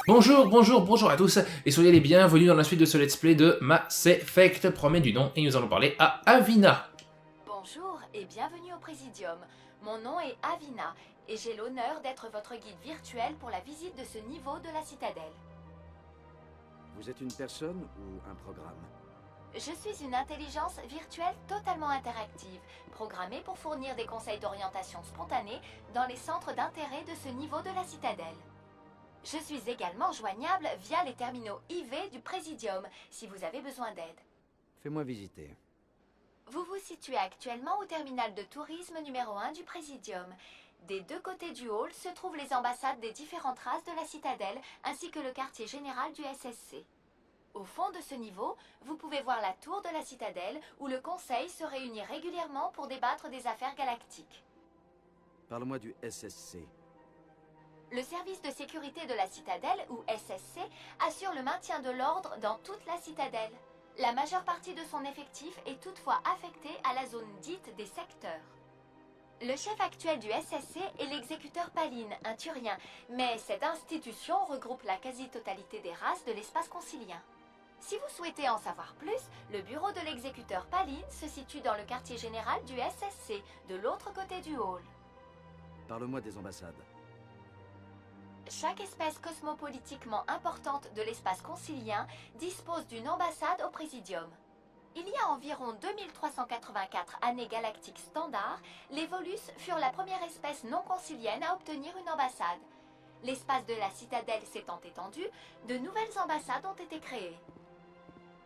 Bonjour, bonjour, bonjour à tous, et soyez les bienvenus dans la suite de ce let's play de Mass Effect, premier du nom, et nous allons parler à Avina. Bonjour et bienvenue au Présidium. Mon nom est Avina et j'ai l'honneur d'être votre guide virtuel pour la visite de ce niveau de la citadelle. Vous êtes une personne ou un programme? Je suis une intelligence virtuelle totalement interactive, programmée pour fournir des conseils d'orientation spontanés dans les centres d'intérêt de ce niveau de la citadelle. Je suis également joignable via les terminaux IV du Présidium si vous avez besoin d'aide. Fais-moi visiter. Vous vous situez actuellement au terminal de tourisme numéro 1 du Présidium. Des deux côtés du hall se trouvent les ambassades des différentes races de la citadelle ainsi que le quartier général du SSC. Au fond de ce niveau, vous pouvez voir la tour de la citadelle où le conseil se réunit régulièrement pour débattre des affaires galactiques. Parle-moi du SSC. Le service de sécurité de la citadelle, ou SSC, assure le maintien de l'ordre dans toute la citadelle. La majeure partie de son effectif est toutefois affectée à la zone dite des secteurs. Le chef actuel du SSC est l'exécuteur Paline, un Turien, mais cette institution regroupe la quasi-totalité des races de l'espace concilien. Si vous souhaitez en savoir plus, le bureau de l'exécuteur Paline se situe dans le quartier général du SSC, de l'autre côté du hall. Parle-moi des ambassades. Chaque espèce cosmopolitiquement importante de l'espace concilien dispose d'une ambassade au Présidium. Il y a environ 2384 années galactiques standards, les Volus furent la première espèce non concilienne à obtenir une ambassade. L'espace de la citadelle s'étant étendu, de nouvelles ambassades ont été créées.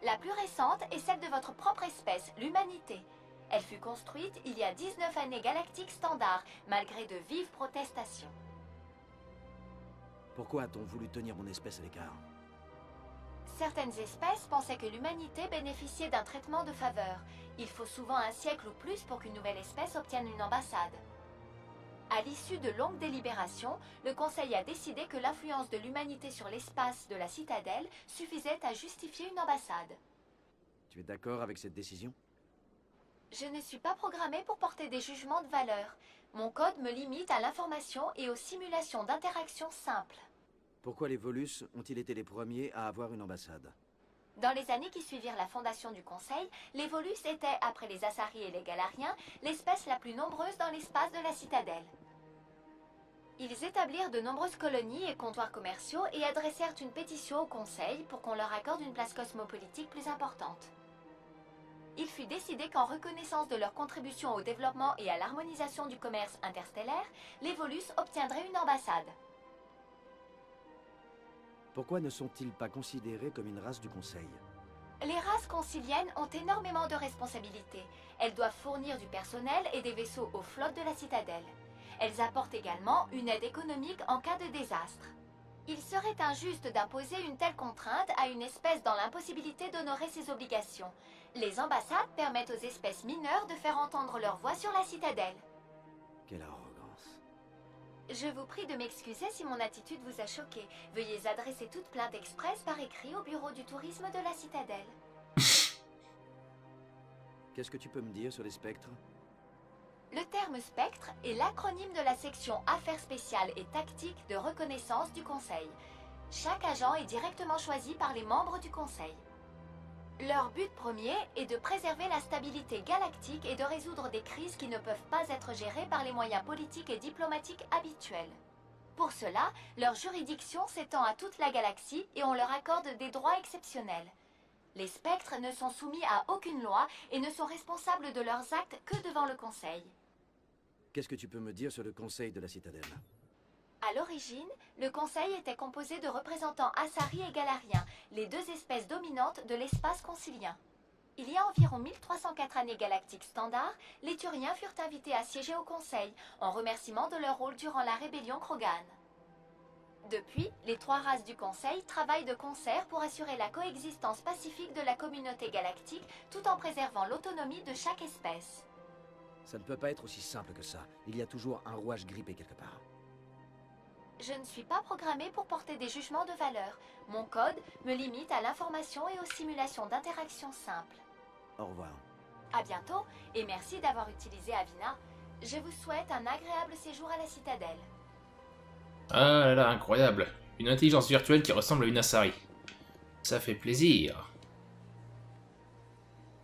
La plus récente est celle de votre propre espèce, l'humanité. Elle fut construite il y a 19 années galactiques standards, malgré de vives protestations. Pourquoi a-t-on voulu tenir mon espèce à l'écart? Certaines espèces pensaient que l'humanité bénéficiait d'un traitement de faveur. Il faut souvent un siècle ou plus pour qu'une nouvelle espèce obtienne une ambassade. À l'issue de longues délibérations, le Conseil a décidé que l'influence de l'humanité sur l'espace de la citadelle suffisait à justifier une ambassade. Tu es d'accord avec cette décision? Je ne suis pas programmée pour porter des jugements de valeur. Mon code me limite à l'information et aux simulations d'interaction simples. Pourquoi les Volus ont-ils été les premiers à avoir une ambassade? Dans les années qui suivirent la fondation du Conseil, les Volus étaient, après les Asari et les Galariens, l'espèce la plus nombreuse dans l'espace de la citadelle. Ils établirent de nombreuses colonies et comptoirs commerciaux et adressèrent une pétition au Conseil pour qu'on leur accorde une place cosmopolitique plus importante. Il fut décidé qu'en reconnaissance de leur contribution au développement et à l'harmonisation du commerce interstellaire, les Volus obtiendraient une ambassade. Pourquoi ne sont-ils pas considérés comme une race du Conseil? Les races conciliennes ont énormément de responsabilités. Elles doivent fournir du personnel et des vaisseaux aux flottes de la citadelle. Elles apportent également une aide économique en cas de désastre. Il serait injuste d'imposer une telle contrainte à une espèce dans l'impossibilité d'honorer ses obligations. Les ambassades permettent aux espèces mineures de faire entendre leur voix sur la citadelle. Quelle arrogance. Je vous prie de m'excuser si mon attitude vous a choqué. Veuillez adresser toute plainte express par écrit au bureau du tourisme de la citadelle. Qu'est-ce que tu peux me dire sur les spectres? Le terme spectre est l'acronyme de la section Affaires spéciales et tactiques de reconnaissance du Conseil. Chaque agent est directement choisi par les membres du Conseil. Leur but premier est de préserver la stabilité galactique et de résoudre des crises qui ne peuvent pas être gérées par les moyens politiques et diplomatiques habituels. Pour cela, leur juridiction s'étend à toute la galaxie et on leur accorde des droits exceptionnels. Les spectres ne sont soumis à aucune loi et ne sont responsables de leurs actes que devant le Conseil. Qu'est-ce que tu peux me dire sur le Conseil de la Citadelle? À l'origine, le Conseil était composé de représentants Asari et Galariens, les deux espèces dominantes de l'espace concilien. Il y a environ 1304 années galactiques standards, les Turiens furent invités à siéger au Conseil, en remerciement de leur rôle durant la rébellion Krogan. Depuis, les trois races du Conseil travaillent de concert pour assurer la coexistence pacifique de la communauté galactique tout en préservant l'autonomie de chaque espèce. Ça ne peut pas être aussi simple que ça. Il y a toujours un rouage grippé quelque part. Je ne suis pas programmée pour porter des jugements de valeur. Mon code me limite à l'information et aux simulations d'interaction simples. Au revoir. À bientôt et merci d'avoir utilisé Avina. Je vous souhaite un agréable séjour à la citadelle. Ah là là, incroyable. Une intelligence virtuelle qui ressemble à une Asari. Ça fait plaisir.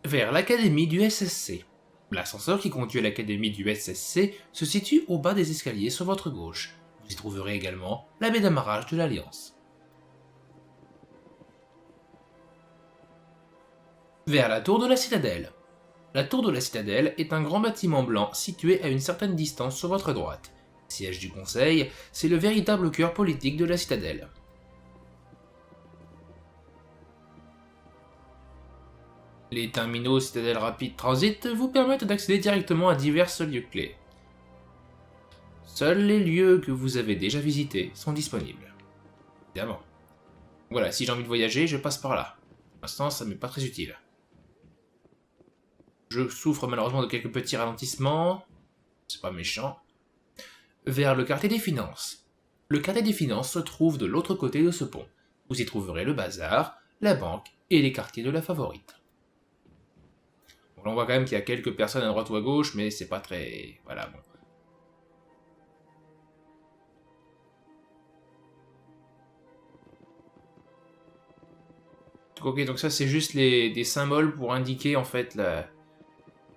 Vers l'académie du SSC. L'ascenseur qui conduit à l'académie du SSC se situe au bas des escaliers sur votre gauche. Vous y trouverez également la baie d'amarrage de l'Alliance. Vers la tour de la citadelle. La tour de la citadelle est un grand bâtiment blanc situé à une certaine distance sur votre droite. Siège du conseil, c'est le véritable cœur politique de la citadelle. Les terminaux Citadel Rapid Transit vous permettent d'accéder directement à divers lieux clés. Seuls les lieux que vous avez déjà visités sont disponibles. Évidemment. Voilà, si j'ai envie de voyager, je passe par là. Pour l'instant, ça m'est pas très utile. Je souffre malheureusement de quelques petits ralentissements. C'est pas méchant. Vers le quartier des finances. Le quartier des finances se trouve de l'autre côté de ce pont. Vous y trouverez le bazar, la banque et les quartiers de la favorite. Bon, on voit quand même qu'il y a quelques personnes à droite ou à gauche, mais c'est pas très... Voilà, bon. Ok, donc ça c'est juste des symboles pour indiquer en fait la...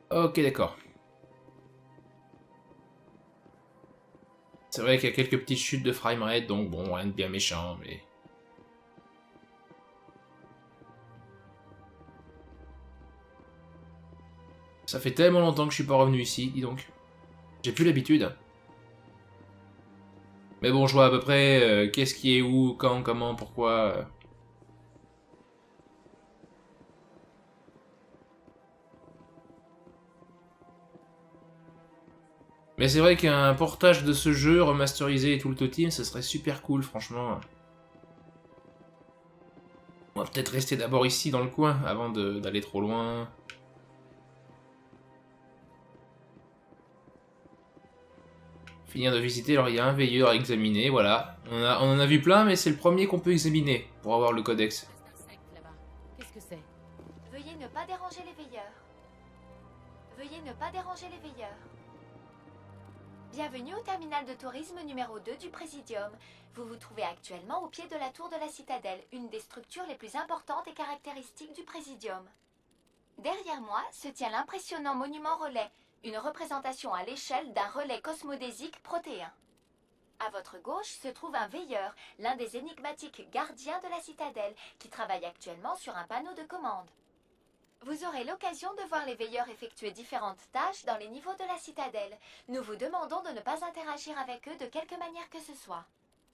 Ok, d'accord. C'est vrai qu'il y a quelques petites chutes de framerate, donc bon, rien de bien méchant, mais... Ça fait tellement longtemps que je suis pas revenu ici, dis donc. J'ai plus l'habitude. Mais bon, je vois à peu près qu'est-ce qui est où, quand, comment, pourquoi... Mais c'est vrai qu'un portage de ce jeu remasterisé et tout le totim, ce serait super cool, franchement. On va peut-être rester d'abord ici dans le coin, avant d'aller trop loin. Finir de visiter, alors il y a un veilleur à examiner, voilà. On en a vu plein, mais c'est le premier qu'on peut examiner, pour avoir le codex. Qu'est-ce que c'est? Veuillez ne pas déranger les veilleurs. Veuillez ne pas déranger les veilleurs. Bienvenue au terminal de tourisme numéro 2 du Présidium. Vous vous trouvez actuellement au pied de la tour de la Citadelle, une des structures les plus importantes et caractéristiques du Présidium. Derrière moi se tient l'impressionnant monument relais, une représentation à l'échelle d'un relais cosmodésique protéin. À votre gauche se trouve un veilleur, l'un des énigmatiques gardiens de la Citadelle, qui travaille actuellement sur un panneau de commande. Vous aurez l'occasion de voir les veilleurs effectuer différentes tâches dans les niveaux de la citadelle. Nous vous demandons de ne pas interagir avec eux de quelque manière que ce soit.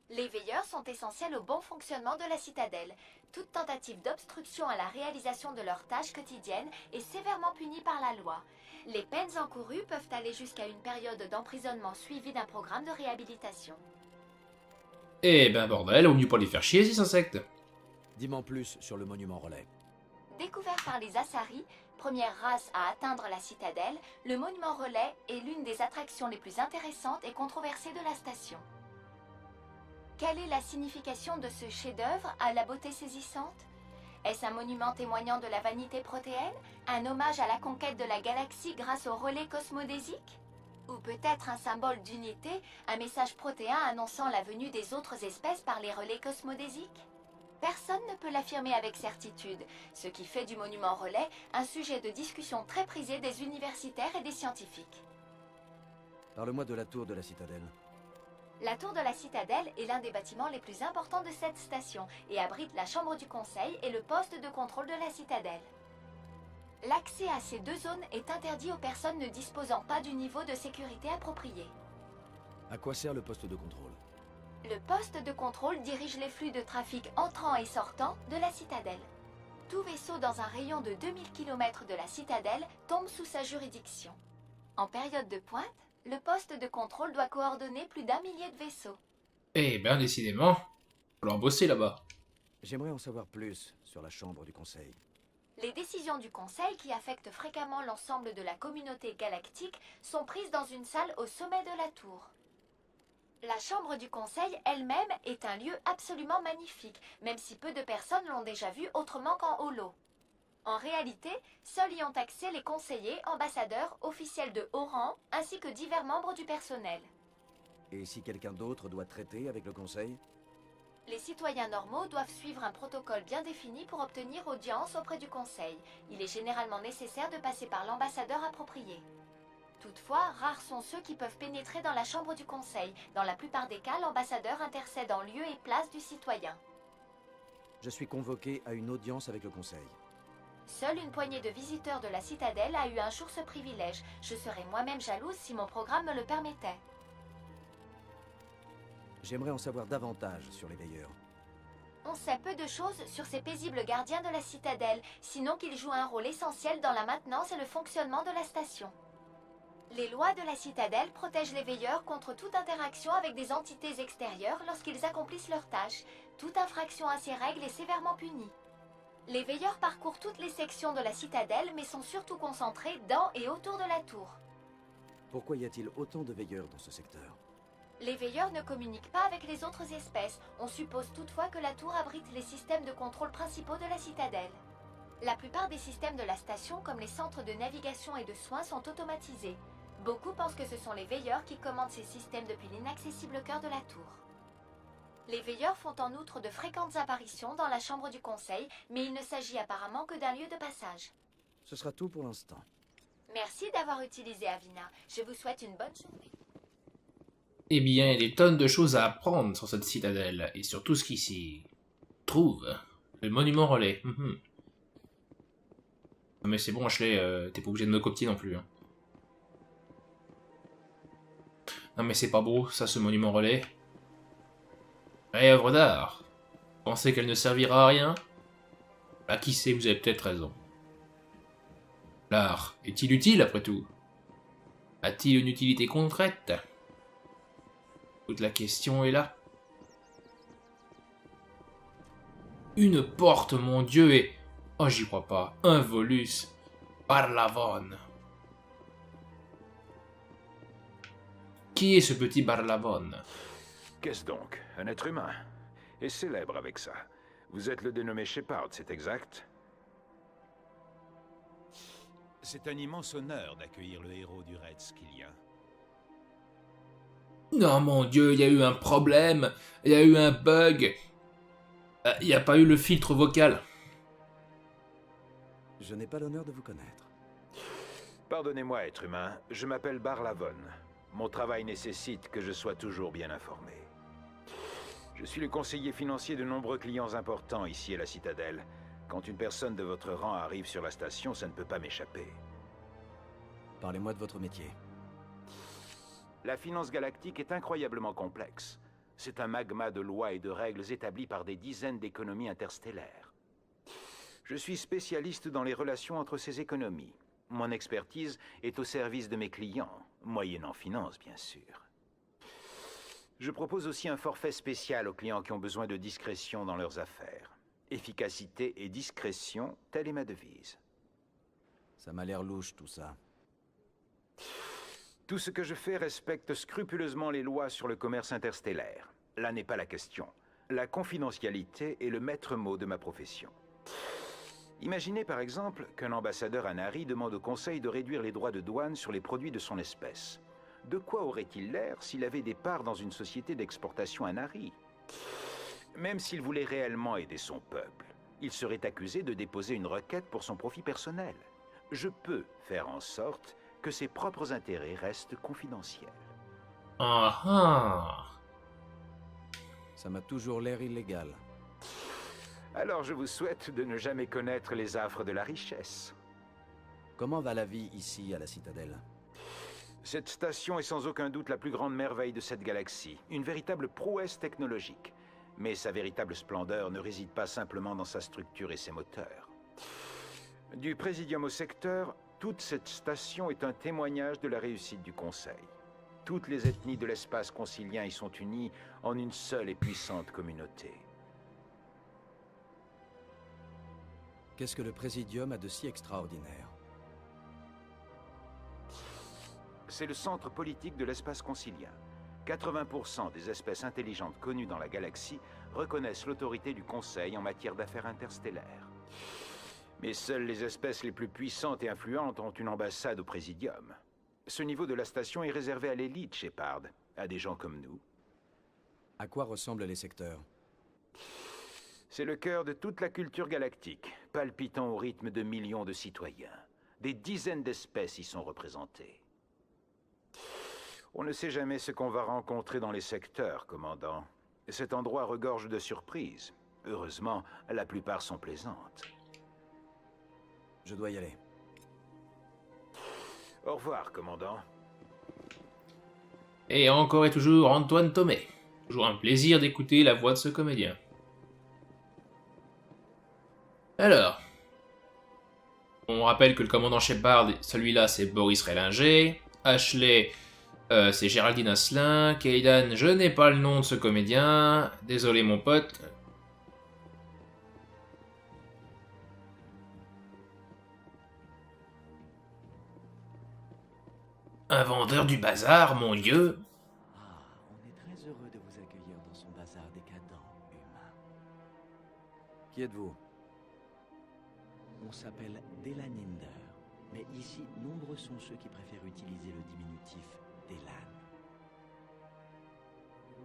Les veilleurs sont essentiels au bon fonctionnement de la citadelle. Toute tentative d'obstruction à la réalisation de leurs tâches quotidiennes est sévèrement punie par la loi. Les peines encourues peuvent aller jusqu'à une période d'emprisonnement suivie d'un programme de réhabilitation. Eh ben bordel, au mieux pas les faire chier ces insectes. Dis-moi plus sur le monument relais. Découvert par les Asari, première race à atteindre la citadelle, le monument relais est l'une des attractions les plus intéressantes et controversées de la station. Quelle est la signification de ce chef-d'œuvre à la beauté saisissante? Est-ce un monument témoignant de la vanité protéenne? Un hommage à la conquête de la galaxie grâce au relais cosmodésique? Ou peut-être un symbole d'unité, un message protéin annonçant la venue des autres espèces par les relais cosmodésiques? Personne ne peut l'affirmer avec certitude, ce qui fait du monument relais un sujet de discussion très prisé des universitaires et des scientifiques. Parle-moi de la tour de la citadelle. La tour de la citadelle est l'un des bâtiments les plus importants de cette station et abrite la chambre du conseil et le poste de contrôle de la citadelle. L'accès à ces deux zones est interdit aux personnes ne disposant pas du niveau de sécurité approprié. À quoi sert le poste de contrôle? Le poste de contrôle dirige les flux de trafic entrant et sortant de la citadelle. Tout vaisseau dans un rayon de 2000 km de la citadelle tombe sous sa juridiction. En période de pointe, le poste de contrôle doit coordonner plus d'1 millier de vaisseaux. Eh ben décidément, faut leur bosser là-bas. J'aimerais en savoir plus sur la chambre du conseil. Les décisions du conseil qui affectent fréquemment l'ensemble de la communauté galactique sont prises dans une salle au sommet de la tour. La chambre du conseil elle-même est un lieu absolument magnifique, même si peu de personnes l'ont déjà vu autrement qu'en holo. En réalité, seuls y ont accès les conseillers, ambassadeurs, officiels de haut rang, ainsi que divers membres du personnel. Et si quelqu'un d'autre doit traiter avec le conseil? Les citoyens normaux doivent suivre un protocole bien défini pour obtenir audience auprès du Conseil. Il est généralement nécessaire de passer par l'ambassadeur approprié. Toutefois, rares sont ceux qui peuvent pénétrer dans la chambre du Conseil. Dans la plupart des cas, l'ambassadeur intercède en lieu et place du citoyen. Je suis convoqué à une audience avec le Conseil. Seule une poignée de visiteurs de la citadelle a eu un jour ce privilège. Je serais moi-même jalouse si mon programme me le permettait. J'aimerais en savoir davantage sur les veilleurs. On sait peu de choses sur ces paisibles gardiens de la citadelle, sinon qu'ils jouent un rôle essentiel dans la maintenance et le fonctionnement de la station. Les lois de la citadelle protègent les veilleurs contre toute interaction avec des entités extérieures lorsqu'ils accomplissent leurs tâches. Toute infraction à ces règles est sévèrement punie. Les veilleurs parcourent toutes les sections de la citadelle, mais sont surtout concentrés dans et autour de la tour. Pourquoi y a-t-il autant de veilleurs dans ce secteur? Les veilleurs ne communiquent pas avec les autres espèces. On suppose toutefois que la tour abrite les systèmes de contrôle principaux de la citadelle. La plupart des systèmes de la station, comme les centres de navigation et de soins, sont automatisés. Beaucoup pensent que ce sont les veilleurs qui commandent ces systèmes depuis l'inaccessible cœur de la tour. Les veilleurs font en outre de fréquentes apparitions dans la chambre du Conseil, mais il ne s'agit apparemment que d'un lieu de passage. Ce sera tout pour l'instant. Merci d'avoir utilisé Avina. Je vous souhaite une bonne journée. Eh bien, il y a des tonnes de choses à apprendre sur cette citadelle, et sur tout ce qui s'y trouve. Le monument relais. Non mais c'est bon, Ashley, t'es pas obligé de me copier non plus. Hein. Non mais c'est pas beau, ça, ce monument relais. Vraie œuvre d'art. Pensez qu'elle ne servira à rien? Bah qui sait, vous avez peut-être raison. L'art est-il utile, après tout? A-t-il une utilité concrète? Toute la question est là. Une porte, mon Dieu, et... Oh, j'y crois pas. Un Volus. Barlavon. Qui est ce petit Barlavon? Qu'est-ce donc? Un être humain. Et célèbre avec ça. Vous êtes le dénommé Shepard, c'est exact? C'est un immense honneur d'accueillir le héros du Raid Skylien. Non, mon Dieu, il y a eu un problème. Il y a eu un bug. Il n'y a pas eu le filtre vocal. Je n'ai pas l'honneur de vous connaître. Pardonnez-moi, être humain, je m'appelle Barlavon. Mon travail nécessite que je sois toujours bien informé. Je suis le conseiller financier de nombreux clients importants ici à la Citadelle. Quand une personne de votre rang arrive sur la station, ça ne peut pas m'échapper. Parlez-moi de votre métier. La finance galactique est incroyablement complexe. C'est un magma de lois et de règles établies par des dizaines d'économies interstellaires. Je suis spécialiste dans les relations entre ces économies. Mon expertise est au service de mes clients, moyennant finance, bien sûr. Je propose aussi un forfait spécial aux clients qui ont besoin de discrétion dans leurs affaires. Efficacité et discrétion, telle est ma devise. Ça m'a l'air louche, tout ça. Tout ce que je fais respecte scrupuleusement les lois sur le commerce interstellaire. Là n'est pas la question. La confidentialité est le maître mot de ma profession. Imaginez par exemple qu'un ambassadeur Anari demande au Conseil de réduire les droits de douane sur les produits de son espèce. De quoi aurait-il l'air s'il avait des parts dans une société d'exportation Anari? Même s'il voulait réellement aider son peuple, il serait accusé de déposer une requête pour son profit personnel. Je peux faire en sorte que ses propres intérêts restent confidentiels. Ah ah. Ça m'a toujours l'air illégal. Alors je vous souhaite de ne jamais connaître les affres de la richesse. Comment va la vie ici à la Citadelle? Cette station est sans aucun doute la plus grande merveille de cette galaxie, une véritable prouesse technologique. Mais sa véritable splendeur ne réside pas simplement dans sa structure et ses moteurs. Du Présidium au secteur, toute cette station est un témoignage de la réussite du Conseil. Toutes les ethnies de l'espace concilien y sont unies en une seule et puissante communauté. Qu'est-ce que le Présidium a de si extraordinaire? C'est le centre politique de l'espace concilien. 80% des espèces intelligentes connues dans la galaxie reconnaissent l'autorité du Conseil en matière d'affaires interstellaires. Mais seules les espèces les plus puissantes et influentes ont une ambassade au Présidium. Ce niveau de la station est réservé à l'élite, Shepard, à des gens comme nous. À quoi ressemblent les secteurs? C'est le cœur de toute la culture galactique, palpitant au rythme de millions de citoyens. Des dizaines d'espèces y sont représentées. On ne sait jamais ce qu'on va rencontrer dans les secteurs, commandant. Cet endroit regorge de surprises. Heureusement, la plupart sont plaisantes. Je dois y aller. Au revoir, commandant. Et encore et toujours Antoine Thomé. Toujours un plaisir d'écouter la voix de ce comédien. Alors, on rappelle que le commandant Shepard, celui-là c'est Boris Rélinger, Ashley c'est Géraldine Asselin, Kaidan, je n'ai pas le nom de ce comédien, désolé mon pote. Un vendeur du bazar, mon dieu. Ah, on est très heureux de vous accueillir dans son bazar décadent, humain. Qui êtes-vous? On s'appelle Delaninder, mais ici, nombreux sont ceux qui préfèrent utiliser le diminutif Delan.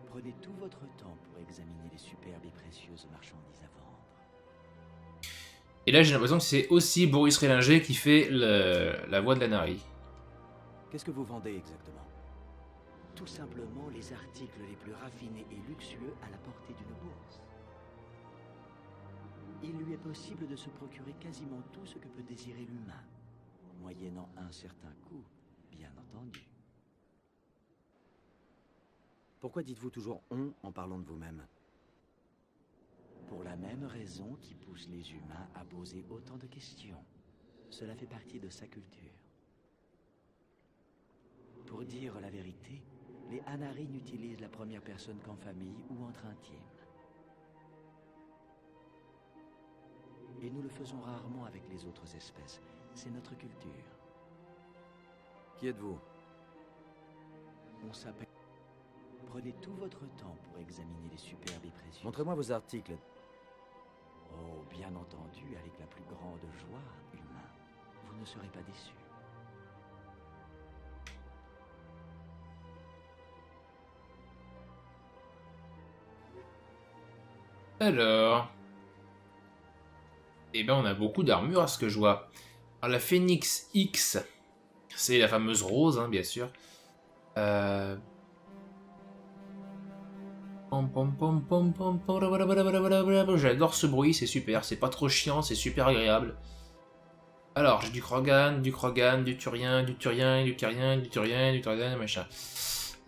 Prenez tout votre temps pour examiner les superbes et précieuses marchandises à vendre. Et là j'ai l'impression que c'est aussi Boris Rélinger qui fait la voix de la Nari. Qu'est-ce que vous vendez exactement? Tout simplement les articles les plus raffinés et luxueux à la portée d'une bourse. Il lui est possible de se procurer quasiment tout ce que peut désirer l'humain, moyennant un certain coût, bien entendu. Pourquoi dites-vous toujours « on » en parlant de vous-même? Pour la même raison qui pousse les humains à poser autant de questions. Cela fait partie de sa culture. Pour dire la vérité, les Anari n'utilisent la première personne qu'en famille ou entre intimes. Et nous le faisons rarement avec les autres espèces. C'est notre culture. Qui êtes-vous? On s'appelle... Prenez tout votre temps pour examiner les superbes et précieuses... Montrez-moi vos articles. Oh, bien entendu, avec la plus grande joie, humain. Vous ne serez pas déçus. Alors... Eh ben on a beaucoup d'armure à ce que je vois. Alors la Phoenix X, c'est la fameuse rose, hein, bien sûr. J'adore ce bruit, c'est super, c'est pas trop chiant, c'est super agréable. Alors, j'ai du Krogan, du Turien, du Turien, du Turien, du Turien, du Turien, machin.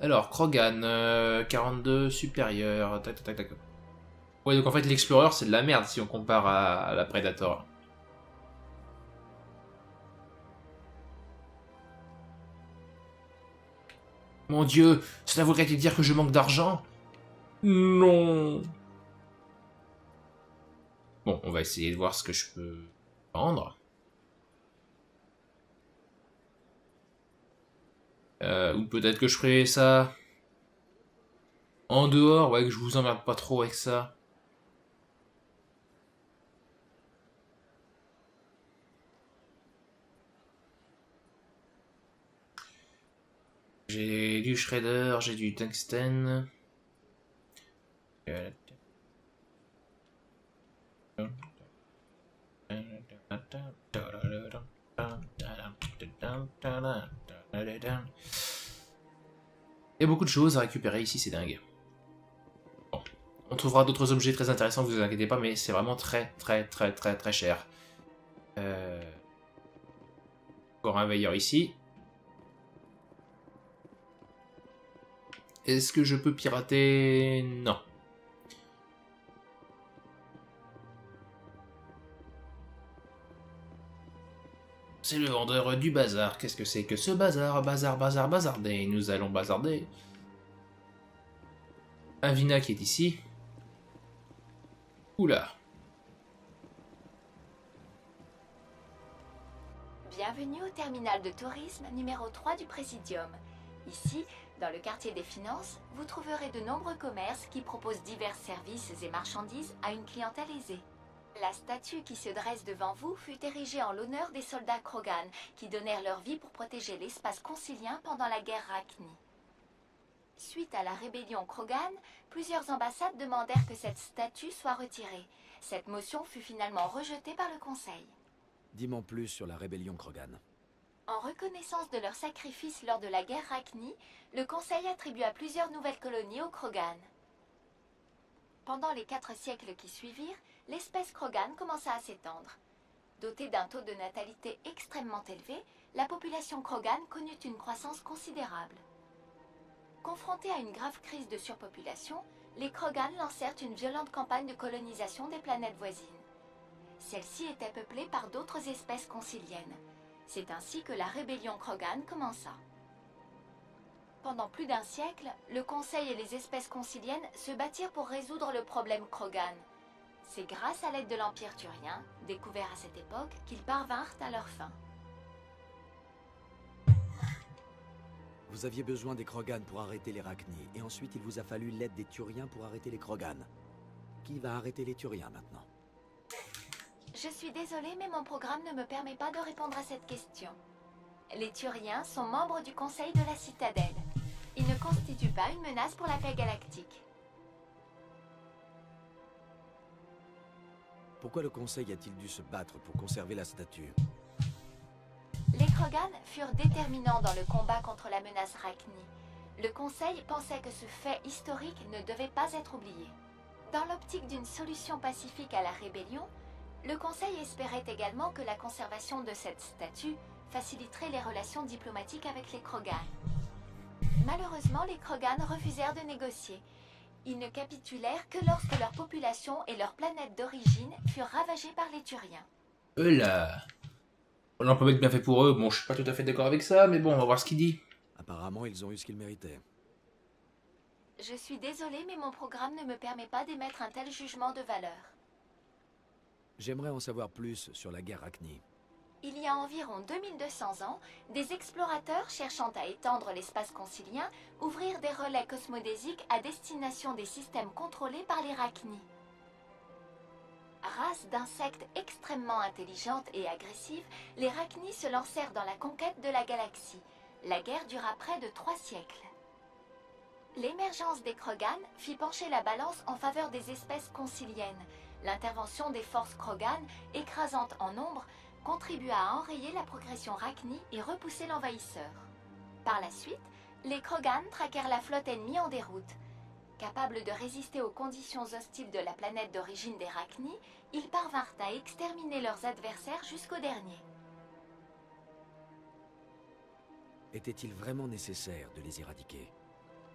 Alors, Krogan, 42 supérieur, tac, tac, tac. Ouais, donc en fait, l'Explorer, c'est de la merde si on compare à la Predator. Mon dieu, cela voudrait-il dire que je manque d'argent? Non. Bon, on va essayer de voir ce que je peux vendre. Ou peut-être que je ferai ça en dehors, ouais, que je vous emmerde pas trop avec ça. J'ai du shredder, j'ai du tungstène. Il y a beaucoup de choses à récupérer ici, c'est dingue. Bon. On trouvera d'autres objets très intéressants, vous inquiétez pas, mais c'est vraiment très cher. Encore un veilleur ici. Est-ce que je peux pirater? Non. C'est le vendeur du bazar. Qu'est-ce que c'est que ce bazar? Bazarder. Nous allons bazarder. Avina qui est ici. Oula. Bienvenue au terminal de tourisme numéro 3 du Présidium. Ici, dans le quartier des finances, vous trouverez de nombreux commerces qui proposent divers services et marchandises à une clientèle aisée. La statue qui se dresse devant vous fut érigée en l'honneur des soldats Krogan qui donnèrent leur vie pour protéger l'espace concilien pendant la guerre Rachni. Suite à la rébellion Krogan, plusieurs ambassades demandèrent que cette statue soit retirée. Cette motion fut finalement rejetée par le Conseil. Dis-moi plus sur la rébellion Krogan. En reconnaissance de leur sacrifice lors de la guerre Rachni, le Conseil attribua plusieurs nouvelles colonies aux Krogan. Pendant les 4 siècles qui suivirent, l'espèce Krogan commença à s'étendre. Dotée d'un taux de natalité extrêmement élevé, la population Krogan connut une croissance considérable. Confrontés à une grave crise de surpopulation, les Krogan lancèrent une violente campagne de colonisation des planètes voisines. Celles-ci étaient peuplées par d'autres espèces conciliennes. C'est ainsi que la rébellion Krogan commença. Pendant plus d'1 siècle, le Conseil et les espèces conciliennes se battirent pour résoudre le problème Krogan. C'est grâce à l'aide de l'Empire turien, découvert à cette époque, qu'ils parvinrent à leur fin. Vous aviez besoin des Krogan pour arrêter les Rachni, et ensuite il vous a fallu l'aide des Turiens pour arrêter les Krogan. Qui va arrêter les Turiens maintenant? Je suis désolée, mais mon programme ne me permet pas de répondre à cette question. Les Turiens sont membres du Conseil de la Citadelle. Ils ne constituent pas une menace pour la paix galactique. Pourquoi le Conseil a-t-il dû se battre pour conserver la statue? Les Krogan furent déterminants dans le combat contre la menace Rachni. Le Conseil pensait que ce fait historique ne devait pas être oublié. Dans l'optique d'une solution pacifique à la rébellion, le Conseil espérait également que la conservation de cette statue faciliterait les relations diplomatiques avec les Krogan. Malheureusement, les Krogan refusèrent de négocier. Ils ne capitulèrent que lorsque leur population et leur planète d'origine furent ravagées par les Turiens. Là. On peut être bien fait pour eux. Bon, je suis pas tout à fait d'accord avec ça, mais bon, on va voir ce qu'il dit. Apparemment, ils ont eu ce qu'ils méritaient. Je suis désolée, mais mon programme ne me permet pas d'émettre un tel jugement de valeur. J'aimerais en savoir plus sur la guerre Rachni. Il y a environ 2200 ans, des explorateurs cherchant à étendre l'espace concilien ouvrirent des relais cosmodésiques à destination des systèmes contrôlés par les Rachni. Race d'insectes extrêmement intelligentes et agressives, les Rachni se lancèrent dans la conquête de la galaxie. La guerre dura près de 3 siècles. L'émergence des Krogan fit pencher la balance en faveur des espèces conciliennes. L'intervention des forces Krogan, écrasantes en nombre, contribua à enrayer la progression Rachni et repousser l'envahisseur. Par la suite, les Krogan traquèrent la flotte ennemie en déroute. Capables de résister aux conditions hostiles de la planète d'origine des Rachni, ils parvinrent à exterminer leurs adversaires jusqu'au dernier. Était-il vraiment nécessaire de les éradiquer?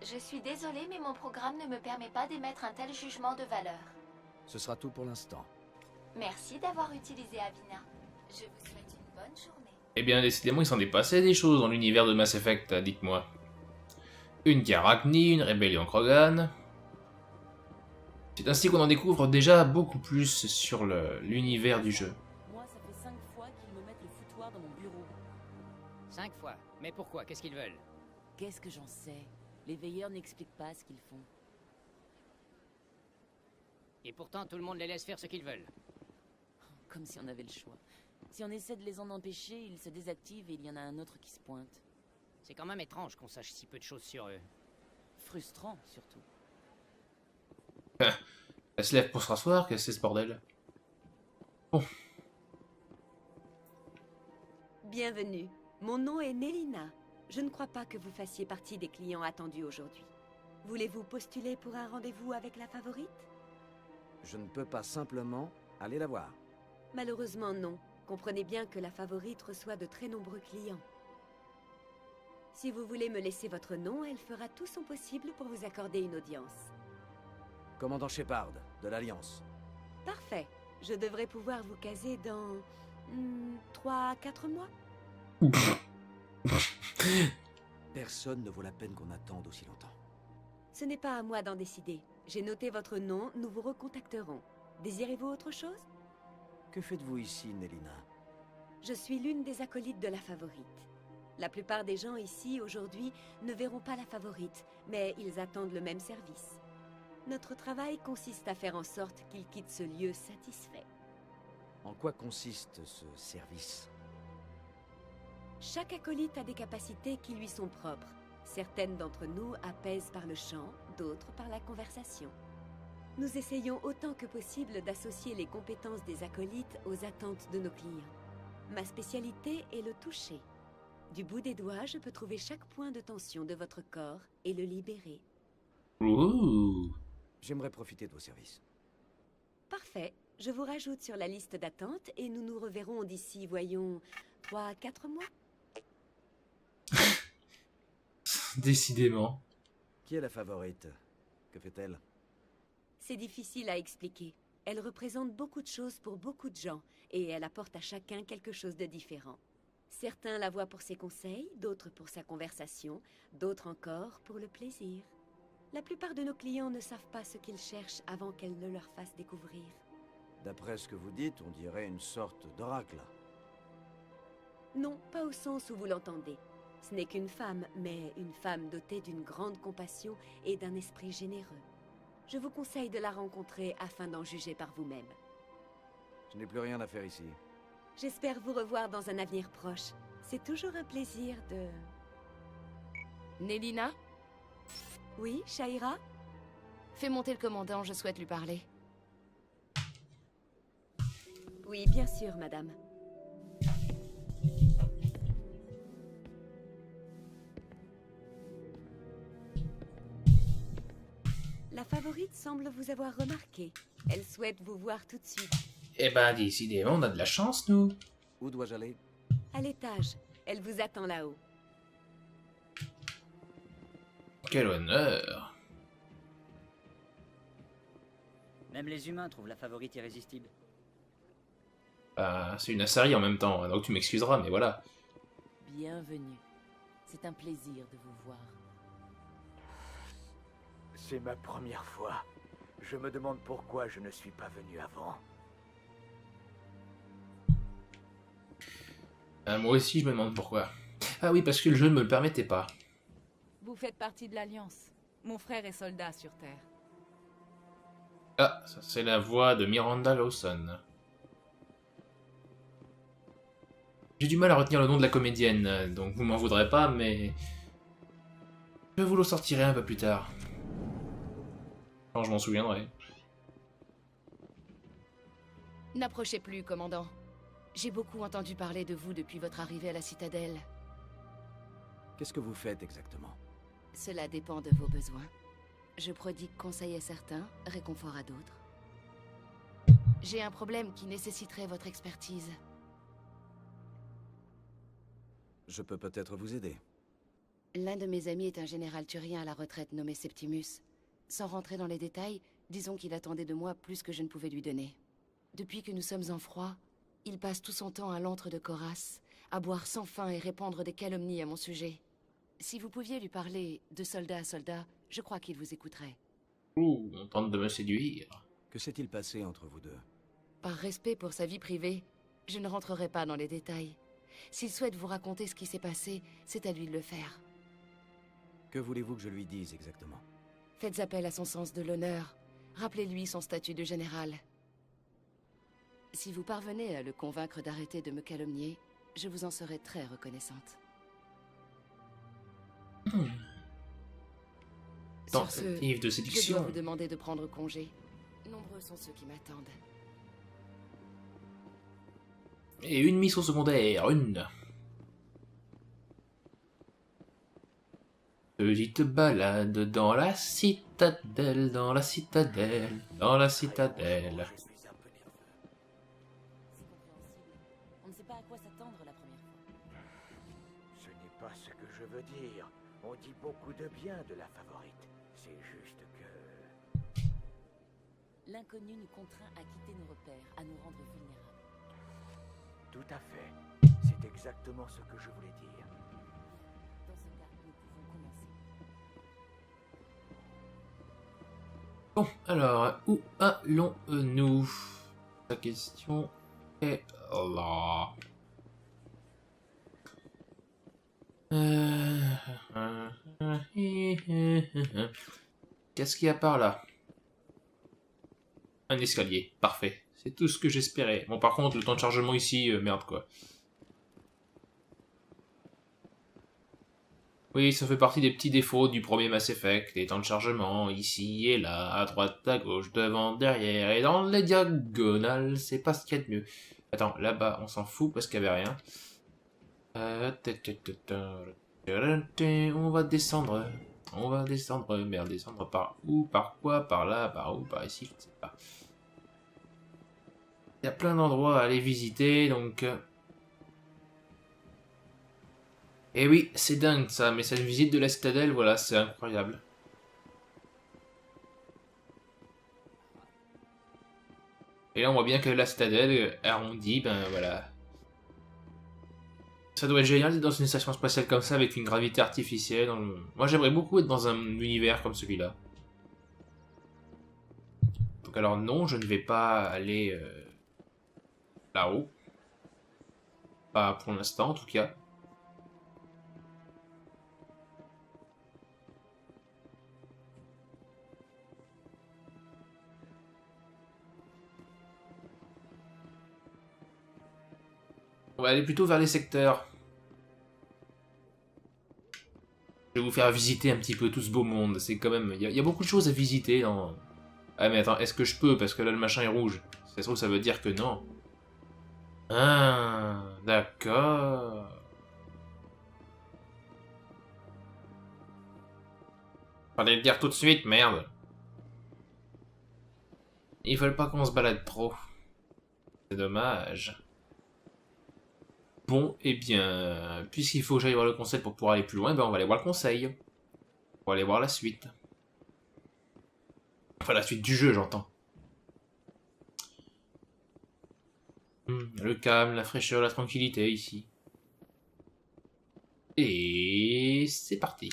Je suis désolée, mais mon programme ne me permet pas d'émettre un tel jugement de valeur. Ce sera tout pour l'instant. Merci d'avoir utilisé Avina. Je vous souhaite une bonne journée. Eh bien, décidément, il s'en est passé des choses dans l'univers de Mass Effect, dites-moi. Une guerre Rachni, une rébellion Krogan. C'est ainsi qu'on en découvre déjà beaucoup plus sur l'univers du jeu. Moi, ça fait 5 fois qu'ils me mettent le foutoir dans mon bureau. 5 fois. Mais pourquoi? Qu'est-ce qu'ils veulent? Qu'est-ce que j'en sais? Les veilleurs n'expliquent pas ce qu'ils font. Et pourtant, tout le monde les laisse faire ce qu'ils veulent. Comme si on avait le choix. Si on essaie de les en empêcher, ils se désactivent et il y en a un autre qui se pointe. C'est quand même étrange qu'on sache si peu de choses sur eux. Frustrant, surtout. Elle se lève pour se rasseoir, qu'est-ce que c'est ce bordel? Bon. Bienvenue. Mon nom est Nélina. Je ne crois pas que vous fassiez partie des clients attendus aujourd'hui. Voulez-vous postuler pour un rendez-vous avec la favorite? Je ne peux pas simplement aller la voir. Malheureusement non. Comprenez bien que la favorite reçoit de très nombreux clients. Si vous voulez me laisser votre nom, elle fera tout son possible pour vous accorder une audience. Commandant Shepard, de l'Alliance. Parfait. Je devrais pouvoir vous caser dans... 3 à 4 mois. Personne ne vaut la peine qu'on attende aussi longtemps. Ce n'est pas à moi d'en décider. J'ai noté votre nom, nous vous recontacterons. Désirez-vous autre chose? Que faites-vous ici, Nélina? Je suis l'une des acolytes de la favorite. La plupart des gens ici, aujourd'hui, ne verront pas la favorite, mais ils attendent le même service. Notre travail consiste à faire en sorte qu'ils quittent ce lieu satisfaits. En quoi consiste ce service? Chaque acolyte a des capacités qui lui sont propres. Certaines d'entre nous apaisent par le chant, d'autres par la conversation. Nous essayons autant que possible d'associer les compétences des acolytes aux attentes de nos clients. Ma spécialité est le toucher. Du bout des doigts, je peux trouver chaque point de tension de votre corps et le libérer. Ouh. J'aimerais profiter de vos services. Parfait. Je vous rajoute sur la liste d'attente et nous nous reverrons d'ici, voyons, 3 à 4 mois. Décidément. Qui est la favorite? Que fait-elle? C'est difficile à expliquer. Elle représente beaucoup de choses pour beaucoup de gens et elle apporte à chacun quelque chose de différent. Certains la voient pour ses conseils, d'autres pour sa conversation, d'autres encore pour le plaisir. La plupart de nos clients ne savent pas ce qu'ils cherchent avant qu'elle ne leur fasse découvrir. D'après ce que vous dites, on dirait une sorte d'oracle. Non, pas au sens où vous l'entendez. Ce n'est qu'une femme, mais une femme dotée d'une grande compassion et d'un esprit généreux. Je vous conseille de la rencontrer afin d'en juger par vous-même. Je n'ai plus rien à faire ici. J'espère vous revoir dans un avenir proche. C'est toujours un plaisir de... Nélina, Oui, Shaira? fais monter le commandant, je souhaite lui parler. Oui, bien sûr, madame. La favorite semble vous avoir remarqué. Elle souhaite vous voir tout de suite. Eh ben, décidément, on a de la chance, nous. Où dois-je aller? À l'étage. Elle vous attend là-haut. Quel honneur. Même les humains trouvent la favorite irrésistible. C'est une série en même temps, donc tu m'excuseras, mais voilà. Bienvenue. C'est un plaisir de vous voir. C'est ma première fois. Je me demande pourquoi je ne suis pas venu avant. Moi aussi, je me demande pourquoi. Ah oui, parce que le jeu ne me le permettait pas. Vous faites partie de l'Alliance. Mon frère est soldat sur Terre. Ah, ça c'est la voix de Miranda Lawson. J'ai du mal à retenir le nom de la comédienne, donc vous m'en voudrez pas, mais... je vous le sortirai un peu plus tard. Quand je m'en souviendrai. N'approchez plus, commandant. J'ai beaucoup entendu parler de vous depuis votre arrivée à la citadelle. Qu'est-ce que vous faites exactement? Cela dépend de vos besoins. Je prodigue conseil à certains, réconfort à d'autres. J'ai un problème qui nécessiterait votre expertise. Je peux peut-être vous aider. L'un de mes amis est un général turien à la retraite nommé Septimus. Sans rentrer dans les détails, disons qu'il attendait de moi plus que je ne pouvais lui donner. Depuis que nous sommes en froid, il passe tout son temps à l'antre de Coras, à boire sans fin et répandre des calomnies à mon sujet. Si vous pouviez lui parler de soldat à soldat, je crois qu'il vous écouterait. Ouh, on tente de me séduire. Que s'est-il passé entre vous deux? Par respect pour sa vie privée, je ne rentrerai pas dans les détails. S'il souhaite vous raconter ce qui s'est passé, c'est à lui de le faire. Que voulez-vous que je lui dise exactement? Faites appel à son sens de l'honneur. Rappelez-lui son statut de général. Si vous parvenez à le convaincre d'arrêter de me calomnier, je vous en serai très reconnaissante. Tentative de je séduction. dois vous demander de prendre congé. Nombreux sont ceux qui m'attendent. Et une mission secondaire, une. Petite balade dans la citadelle, dans la citadelle, dans la citadelle. Je suis un peu nerveux. C'est compréhensible. On ne sait pas à quoi s'attendre la première fois. Ce n'est pas ce que je veux dire. On dit beaucoup de bien de la favorite. C'est juste que... L'inconnu nous contraint à quitter nos repères, à nous rendre vulnérables. Tout à fait. C'est exactement ce que je voulais dire. Dans ce cas, nous pouvons commencer. Bon, alors, où allons-nous? La question est là. Qu'est-ce qu'il y a par là? Un escalier, parfait. C'est tout ce que j'espérais. Bon, par contre, le temps de chargement ici, merde quoi. Oui, ça fait partie des petits défauts du premier Mass Effect, les temps de chargement, ici et là, à droite, à gauche, devant, derrière, et dans les diagonales, c'est pas ce qu'il y a de mieux. Attends, là-bas, on s'en fout parce qu'il y avait rien. On va descendre. On va descendre. Merde, descendre par où? Par quoi? Par là? Par où? Par ici? Je ne sais pas. Il y a plein d'endroits à aller visiter, donc... Et oui, c'est dingue ça, mais cette visite de la citadelle, voilà, c'est incroyable. Et là, on voit bien que la citadelle arrondie, ben voilà. Ça doit être génial d'être dans une station spatiale comme ça, avec une gravité artificielle. Moi, j'aimerais beaucoup être dans un univers comme celui-là. Donc alors non, je ne vais pas aller là-haut. Pas pour l'instant, en tout cas. On va aller plutôt vers les secteurs. Je vais vous faire visiter un petit peu tout ce beau monde. C'est quand même... Il y a beaucoup de choses à visiter dans... Ah mais attends, est-ce que je peux? Parce que là le machin est rouge. Si ça se trouve, ça veut dire que non. Ah, d'accord. Fallait le dire tout de suite, merde. Ils veulent pas qu'on se balade trop. C'est dommage. Bon, eh bien, puisqu'il faut que j'aille voir le conseil pour pouvoir aller plus loin, ben on va aller voir le conseil. On va aller voir la suite. Enfin, la suite du jeu, j'entends. Le calme, la fraîcheur, la tranquillité, ici. Et... c'est parti.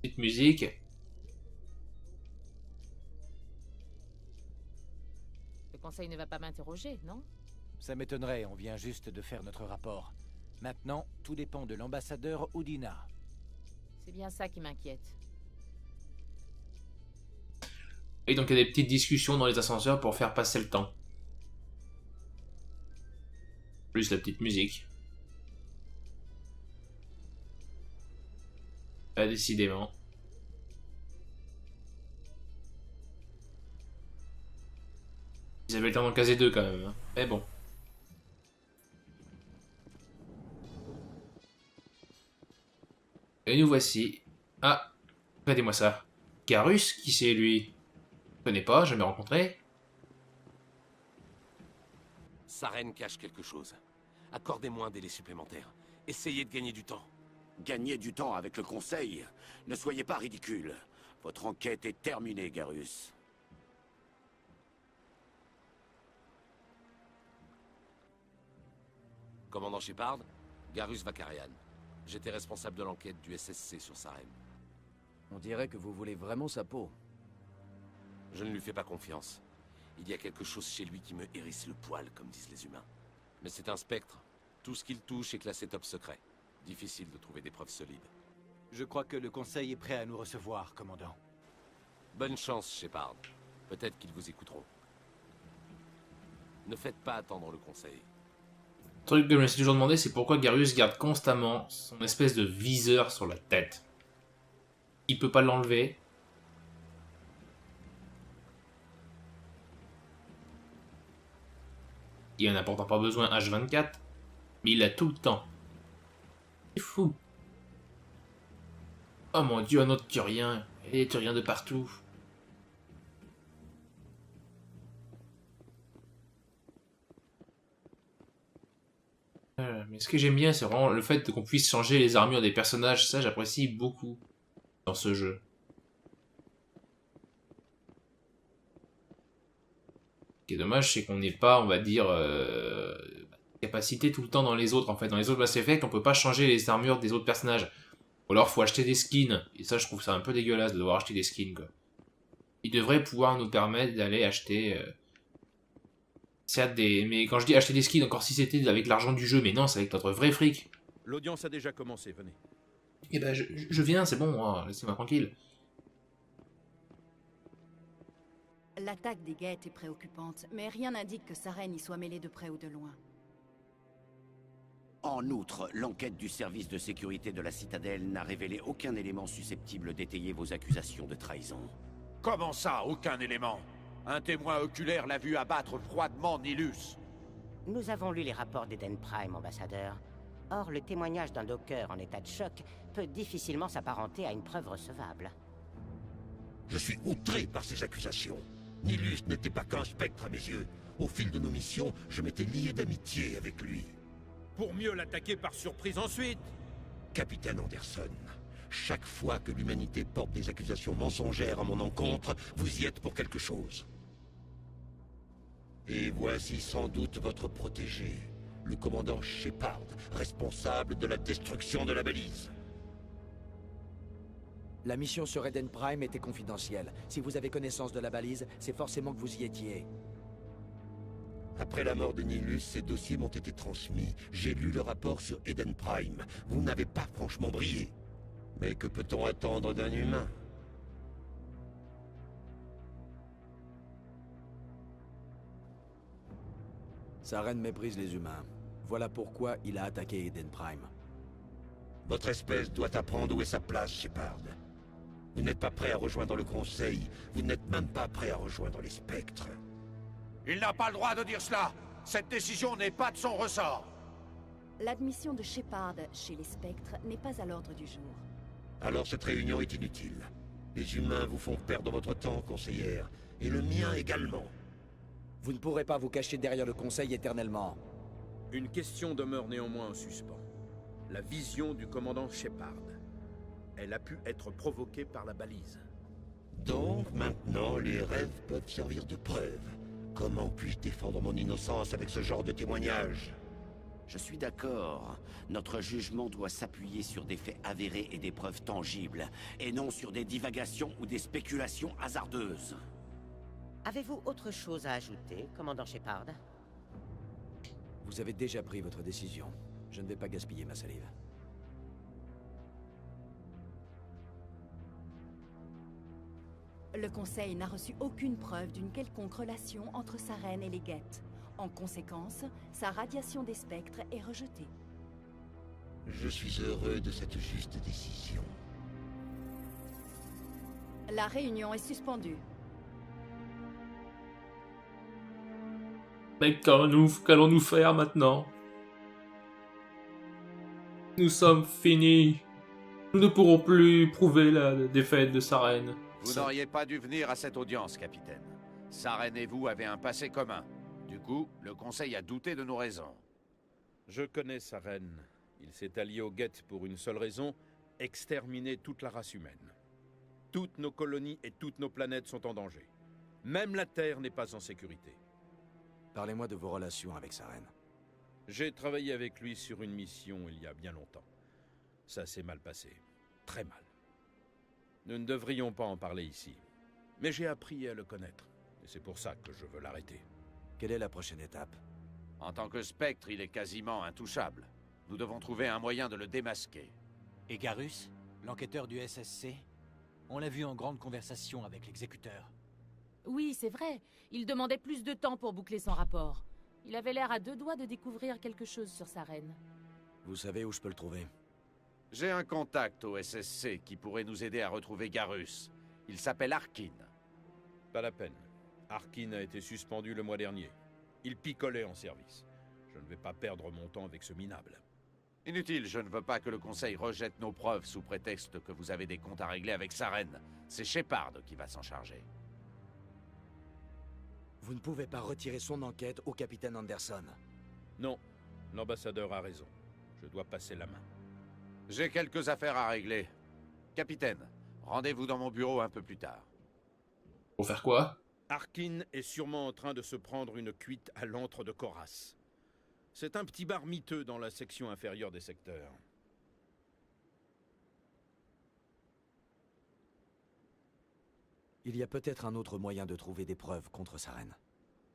Petite musique. Le conseil ne va pas m'interroger, non? Ça m'étonnerait, on vient juste de faire notre rapport. Maintenant, tout dépend de l'ambassadeur Udina. C'est bien ça qui m'inquiète. Et donc il y a des petites discussions dans les ascenseurs pour faire passer le temps. Plus la petite musique. Ah, décidément. Ils avaient le temps d'en caser deux quand même. Hein. Mais bon. Et nous voici. Ah, regardez-moi ça. Garus, qui c'est lui? Je connais pas, jamais rencontré. Sa reine cache quelque chose. Accordez-moi un délai supplémentaire. Essayez de gagner du temps. Gagner du temps avec le Conseil? Ne soyez pas ridicule. Votre enquête est terminée, Garus. Commandant Shepard, Garus Vakarian. J'étais responsable de l'enquête du SSC sur sa reine. On dirait que vous voulez vraiment sa peau. Je ne lui fais pas confiance. Il y a quelque chose chez lui qui me hérisse le poil, comme disent les humains. Mais c'est un spectre. Tout ce qu'il touche est classé top secret. Difficile de trouver des preuves solides. Je crois que le Conseil est prêt à nous recevoir, commandant. Bonne chance, Shepard. Peut-être qu'ils vous écouteront. Ne faites pas attendre le Conseil. Le truc que je me suis toujours demandé, c'est pourquoi Garus garde constamment son espèce de viseur sur la tête. Il peut pas l'enlever. Il en a pourtant pas besoin H24, mais il l'a tout le temps. C'est fou. Oh mon dieu, un autre Turien. Il y a des Turiens de partout. Mais ce que j'aime bien, c'est vraiment le fait qu'on puisse changer les armures des personnages. Ça, j'apprécie beaucoup dans ce jeu. Ce qui est dommage, c'est qu'on n'ait pas, on va dire, capacité tout le temps dans les autres. En fait, dans les autres Mass Effect, on peut pas changer les armures des autres personnages. Ou alors, faut acheter des skins. Et ça, je trouve ça un peu dégueulasse de devoir acheter des skins, quoi. Ils devraient pouvoir nous permettre d'aller acheter... certes, mais quand je dis acheter des skins, encore si c'était avec l'argent du jeu, mais non, c'est avec notre vrai fric. L'audience a déjà commencé, venez. Eh ben, je viens, c'est bon, oh, laissez-moi tranquille. L'attaque des guettes est préoccupante, mais rien n'indique que Saren y soit mêlée de près ou de loin. En outre, l'enquête du service de sécurité de la Citadelle n'a révélé aucun élément susceptible d'étayer vos accusations de trahison. Comment ça, aucun élément? Un témoin oculaire l'a vu abattre froidement Nilus. Nous avons lu les rapports d'Eden Prime, ambassadeur. Or, le témoignage d'un docker en état de choc peut difficilement s'apparenter à une preuve recevable. Je suis outré par ces accusations. Nilus n'était pas qu'un spectre à mes yeux. Au fil de nos missions, je m'étais lié d'amitié avec lui. Pour mieux l'attaquer par surprise ensuite. Capitaine Anderson, chaque fois que l'humanité porte des accusations mensongères à mon encontre, vous y êtes pour quelque chose. Et voici sans doute votre protégé, le commandant Shepard, responsable de la destruction de la balise. La mission sur Eden Prime était confidentielle. Si vous avez connaissance de la balise, c'est forcément que vous y étiez. Après la mort de Nilus, ces dossiers m'ont été transmis. J'ai lu le rapport sur Eden Prime. Vous n'avez pas franchement brillé. Mais que peut-on attendre d'un humain? Saren méprise les humains. Voilà pourquoi il a attaqué Eden Prime. Votre espèce doit apprendre où est sa place, Shepard. Vous n'êtes pas prêt à rejoindre le Conseil. Vous n'êtes même pas prêt à rejoindre les Spectres. Il n'a pas le droit de dire cela. Cette décision n'est pas de son ressort. L'admission de Shepard chez les Spectres n'est pas à l'ordre du jour. Alors cette réunion est inutile. Les humains vous font perdre votre temps, conseillère, et le mien également. Vous ne pourrez pas vous cacher derrière le Conseil éternellement. Une question demeure néanmoins en suspens. La vision du commandant Shepard. Elle a pu être provoquée par la balise. Donc, maintenant, les rêves peuvent servir de preuve. Comment puis-je défendre mon innocence avec ce genre de témoignage? Je suis d'accord. Notre jugement doit s'appuyer sur des faits avérés et des preuves tangibles, et non sur des divagations ou des spéculations hasardeuses. Avez-vous autre chose à ajouter, commandant Shepard? Vous avez déjà pris votre décision. Je ne vais pas gaspiller ma salive. Le Conseil n'a reçu aucune preuve d'une quelconque relation entre Saren et les guettes. En conséquence, sa radiation des spectres est rejetée. Je suis heureux de cette juste décision. La réunion est suspendue. Mais qu'allons-nous faire maintenant? Nous sommes finis. Nous ne pourrons plus prouver la défaite de Saren. Vous n'auriez pas dû venir à cette audience, capitaine. Saren et vous avez un passé commun. Du coup, le Conseil a douté de nos raisons. Je connais Saren. Il s'est allié aux guettes pour une seule raison, exterminer toute la race humaine. Toutes nos colonies et toutes nos planètes sont en danger. Même la Terre n'est pas en sécurité. Parlez-moi de vos relations avec Saren. J'ai travaillé avec lui sur une mission il y a bien longtemps. Ça s'est mal passé. Très mal. Nous ne devrions pas en parler ici. Mais j'ai appris à le connaître. Et c'est pour ça que je veux l'arrêter. Quelle est la prochaine étape? En tant que spectre, il est quasiment intouchable. Nous devons trouver un moyen de le démasquer. Et Garus, l'enquêteur du SSC? On l'a vu en grande conversation avec l'exécuteur. Oui, c'est vrai. Il demandait plus de temps pour boucler son rapport. Il avait l'air à deux doigts de découvrir quelque chose sur Saren. Vous savez où je peux le trouver? J'ai un contact au SSC qui pourrait nous aider à retrouver Garus. Il s'appelle Arkin. Pas la peine. Arkin a été suspendu le mois dernier. Il picolait en service. Je ne vais pas perdre mon temps avec ce minable. Inutile, je ne veux pas que le Conseil rejette nos preuves sous prétexte que vous avez des comptes à régler avec Saren. C'est Shepard qui va s'en charger. Vous ne pouvez pas retirer son enquête au capitaine Anderson. Non, l'ambassadeur a raison. Je dois passer la main. J'ai quelques affaires à régler. Capitaine, rendez-vous dans mon bureau un peu plus tard. Pour faire quoi? Arkin est sûrement en train de se prendre une cuite à l'antre de Koras. C'est un petit bar miteux dans la section inférieure des secteurs. Il y a peut-être un autre moyen de trouver des preuves contre Saren.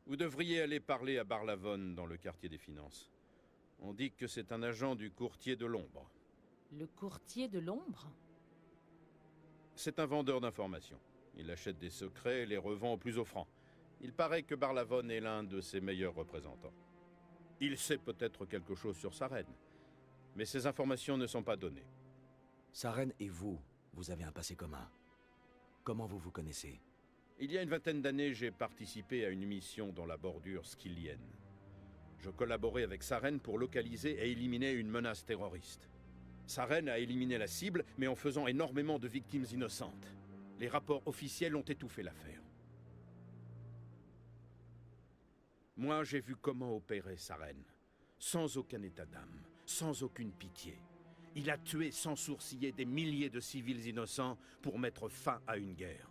Vous devriez aller parler à Barlavon dans le quartier des finances. On dit que c'est un agent du courtier de l'ombre. Le courtier de l'ombre? C'est un vendeur d'informations. Il achète des secrets et les revend au plus offrant. Il paraît que Barlavon est l'un de ses meilleurs représentants. Il sait peut-être quelque chose sur sa reine, mais ces informations ne sont pas données. Saren et vous, vous avez un passé commun. Comment vous vous connaissez? Il y a une vingtaine d'années, j'ai participé à une mission dans la bordure skyllienne. Je collaborais avec Saren pour localiser et éliminer une menace terroriste. Saren a éliminé la cible, mais en faisant énormément de victimes innocentes. Les rapports officiels ont étouffé l'affaire. Moi, j'ai vu comment opérait Saren. Sans aucun état d'âme, sans aucune pitié. Il a tué sans sourciller des milliers de civils innocents pour mettre fin à une guerre.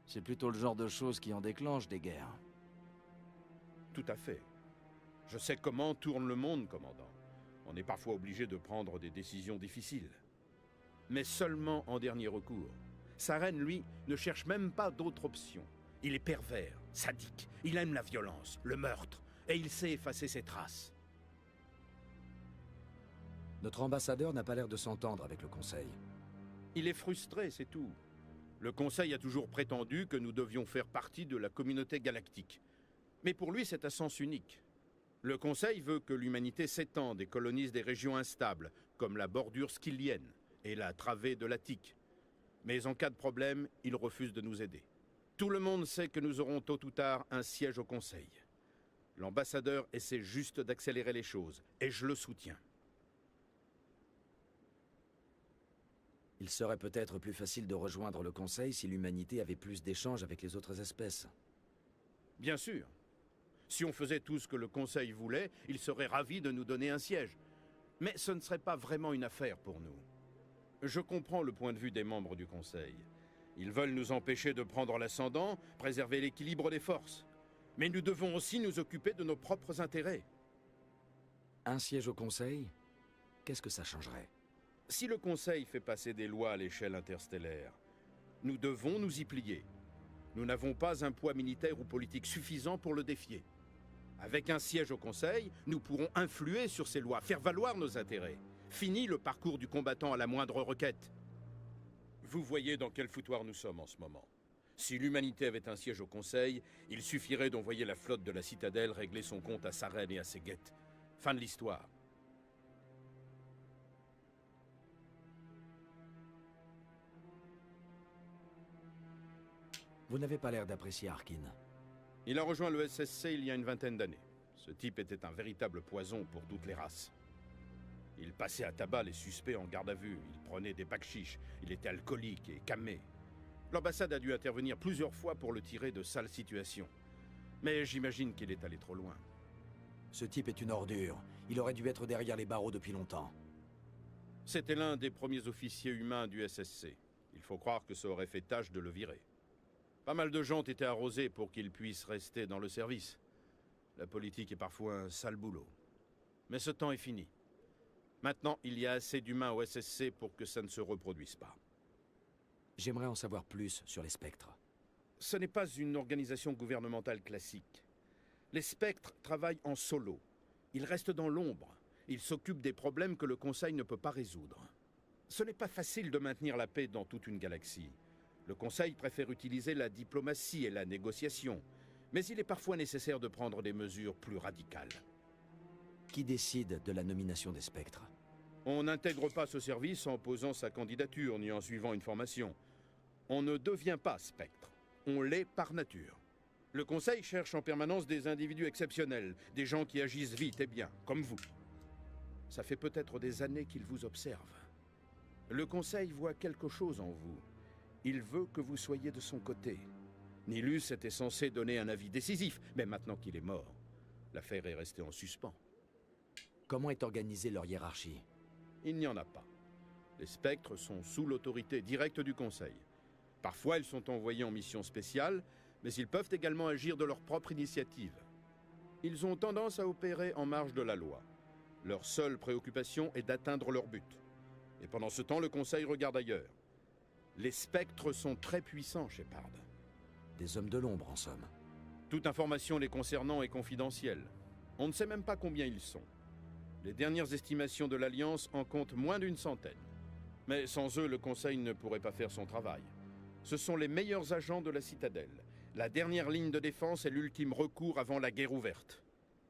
C'est plutôt le genre de choses qui en déclenchent des guerres. Tout à fait. Je sais comment tourne le monde, commandant. On est parfois obligé de prendre des décisions difficiles. Mais seulement en dernier recours. Saren, lui, ne cherche même pas d'autre option. Il est pervers, sadique, il aime la violence, le meurtre, et il sait effacer ses traces. Notre ambassadeur n'a pas l'air de s'entendre avec le Conseil. Il est frustré, c'est tout. Le Conseil a toujours prétendu que nous devions faire partie de la communauté galactique. Mais pour lui, c'est à sens unique. Le Conseil veut que l'humanité s'étende et colonise des régions instables, comme la bordure skyllienne et la travée de l'Attique. Mais en cas de problème, il refuse de nous aider. Tout le monde sait que nous aurons tôt ou tard un siège au Conseil. L'ambassadeur essaie juste d'accélérer les choses, et je le soutiens. Il serait peut-être plus facile de rejoindre le Conseil si l'humanité avait plus d'échanges avec les autres espèces. Bien sûr. Si on faisait tout ce que le Conseil voulait, il serait ravi de nous donner un siège. Mais ce ne serait pas vraiment une affaire pour nous. Je comprends le point de vue des membres du Conseil. Ils veulent nous empêcher de prendre l'ascendant, préserver l'équilibre des forces. Mais nous devons aussi nous occuper de nos propres intérêts. Un siège au Conseil? Qu'est-ce que ça changerait? Si le Conseil fait passer des lois à l'échelle interstellaire, nous devons nous y plier. Nous n'avons pas un poids militaire ou politique suffisant pour le défier. Avec un siège au Conseil, nous pourrons influer sur ces lois, faire valoir nos intérêts. Fini le parcours du combattant à la moindre requête. Vous voyez dans quel foutoir nous sommes en ce moment. Si l'humanité avait un siège au Conseil, il suffirait d'envoyer la flotte de la Citadelle régler son compte à Saren et à ses guettes. Fin de l'histoire. Vous n'avez pas l'air d'apprécier Harkin. Il a rejoint le SSC il y a une vingtaine d'années. Ce type était un véritable poison pour toutes les races. Il passait à tabac les suspects en garde à vue, il prenait des bakchiches, il était alcoolique et camé. L'ambassade a dû intervenir plusieurs fois pour le tirer de sales situations. Mais j'imagine qu'il est allé trop loin. Ce type est une ordure. Il aurait dû être derrière les barreaux depuis longtemps. C'était l'un des premiers officiers humains du SSC. Il faut croire que ça aurait fait tâche de le virer. Pas mal de gens ont été arrosés pour qu'il puisse rester dans le service. La politique est parfois un sale boulot. Mais ce temps est fini. Maintenant, il y a assez d'humains au SSC pour que ça ne se reproduise pas. J'aimerais en savoir plus sur les Spectres. Ce n'est pas une organisation gouvernementale classique. Les Spectres travaillent en solo. Ils restent dans l'ombre. Ils s'occupent des problèmes que le Conseil ne peut pas résoudre. Ce n'est pas facile de maintenir la paix dans toute une galaxie. Le Conseil préfère utiliser la diplomatie et la négociation. Mais il est parfois nécessaire de prendre des mesures plus radicales. Qui décide de la nomination des Spectres? On n'intègre pas ce service en posant sa candidature ni en suivant une formation. On ne devient pas Spectre. On l'est par nature. Le Conseil cherche en permanence des individus exceptionnels, des gens qui agissent vite et bien, comme vous. Ça fait peut-être des années qu'il vous observe. Le Conseil voit quelque chose en vous. Il veut que vous soyez de son côté. Nilus était censé donner un avis décisif, mais maintenant qu'il est mort, l'affaire est restée en suspens. Comment est organisée leur hiérarchie? Il n'y en a pas. Les Spectres sont sous l'autorité directe du Conseil. Parfois, ils sont envoyés en mission spéciale, mais ils peuvent également agir de leur propre initiative. Ils ont tendance à opérer en marge de la loi. Leur seule préoccupation est d'atteindre leur but. Et pendant ce temps, le Conseil regarde ailleurs. Les Spectres sont très puissants, Shepard. Des hommes de l'ombre, en somme. Toute information les concernant est confidentielle. On ne sait même pas combien ils sont. Les dernières estimations de l'Alliance en comptent moins d'100. Mais sans eux, le Conseil ne pourrait pas faire son travail. Ce sont les meilleurs agents de la citadelle. La dernière ligne de défense est l'ultime recours avant la guerre ouverte.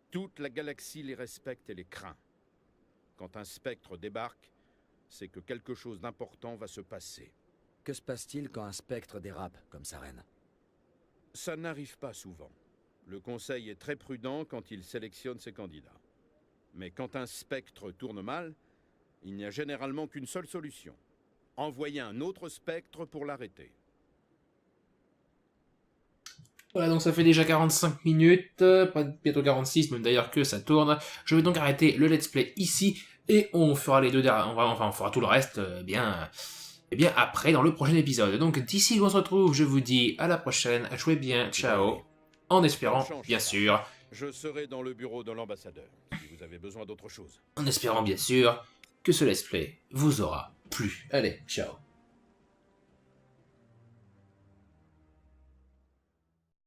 Toute la galaxie les respecte et les craint. Quand un spectre débarque, c'est que quelque chose d'important va se passer. Que se passe-t-il quand un spectre dérape, comme Saren? Ça n'arrive pas souvent. Le Conseil est très prudent quand il sélectionne ses candidats. Mais quand un spectre tourne mal, il n'y a généralement qu'une seule solution. Envoyer un autre spectre pour l'arrêter. Voilà, donc ça fait déjà 45 minutes, bientôt 46, même d'ailleurs que ça tourne. Je vais donc arrêter le let's play ici, et on fera les deux derniers, on fera tout le reste, bien après, dans le prochain épisode. Donc d'ici qu'on se retrouve, je vous dis à la prochaine, jouez bien, ciao, en espérant, bien sûr, je serai dans le bureau de l'ambassadeur, si vous avez besoin d'autre chose. en espérant bien sûr, que ce let's play vous aura plu. Allez, ciao.